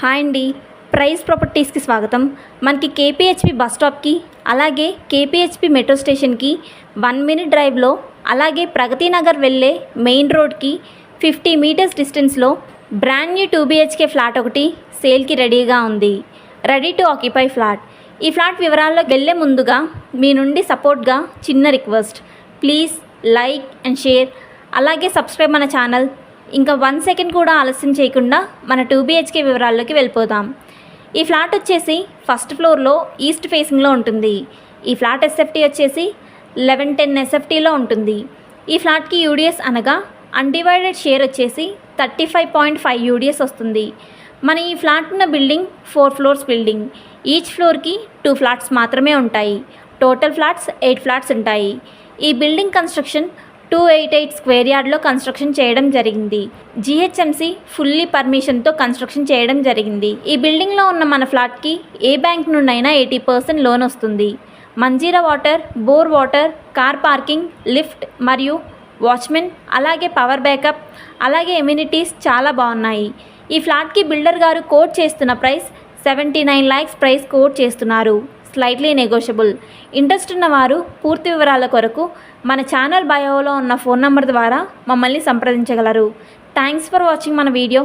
Hi అండి, praise ప్రాపర్టీస్కి స్వాగతం. మనకి కేపీహెచ్పి బస్ స్టాప్కి అలాగే కేపీహెచ్పి మెట్రో స్టేషన్కి 1 మినిట్ డ్రైవ్లో, అలాగే ప్రగతి నగర్ వెళ్ళే మెయిన్ రోడ్కి 50 మీటర్స్ డిస్టెన్స్లో బ్రాండ్ న్యూ 2 BHK ఫ్లాట్ ఒకటి సేల్కి రెడీగా ఉంది. Ready to occupy flat. ఈ ఫ్లాట్ వివరాల్లోకి వెళ్ళే ముందుగా మీ నుండి సపోర్ట్గా చిన్న request, please like and share, అలాగే సబ్స్క్రైబ్ మన ఛానల్. ఇంకా 1 సెకండ్ కూడా ఆలస్యం చేయకుండా మన 2 BHK వివరాల్లోకి వెళ్ళిపోదాం. ఈ ఫ్లాట్ వచ్చేసి ఫస్ట్ ఫ్లోర్లో ఈస్ట్ ఫేసింగ్లో ఉంటుంది. ఈ ఫ్లాట్ ఎస్ఎఫ్టీ వచ్చేసి 1110 SFTలో ఉంటుంది. ఈ ఫ్లాట్కి యూడిఎస్ అనగా అన్డివైడెడ్ షేర్ వచ్చేసి 35.5 యూడిఎస్ వస్తుంది. మన ఈ ఫ్లాట్ ఉన్న బిల్డింగ్ 4 ఫ్లోర్స్ బిల్డింగ్. ఈచ్ ఫ్లోర్కి 2 ఫ్లాట్స్ మాత్రమే ఉంటాయి. టోటల్ ఫ్లాట్స్ 8 ఫ్లాట్స్ ఉంటాయి. ఈ బిల్డింగ్ కన్స్ట్రక్షన్ 288 స్క్వేర్ యార్డ్లో కన్స్ట్రక్షన్ చేయడం జరిగింది. GHMC ఫుల్లీ పర్మిషన్తో కన్స్ట్రక్షన్ చేయడం జరిగింది. ఈ బిల్డింగ్లో ఉన్న మన ఫ్లాట్కి ఏ బ్యాంక్ నుండి అయినా 80% లోన్ వస్తుంది. Manjira water, bore water, car parking, lift మరియు వాచ్మెన్, అలాగే పవర్ బ్యాకప్, అలాగే ఎమ్యూనిటీస్ చాలా బాగున్నాయి. ఈ ఫ్లాట్కి బిల్డర్ గారు కోట్ చేస్తున్న ప్రైస్ 79 lakhs ప్రైస్ కోట్ చేస్తున్నారు. Slightly negotiable. ఇంట్రెస్ట్ ఉన్నవారు పూర్తి వివరాల కొరకు మన ఛానల్ బయోలో ఉన్న ఫోన్ నంబర్ ద్వారా మమ్మల్ని సంప్రదించగలరు. థ్యాంక్స్ ఫర్ వాచింగ్ మన వీడియో.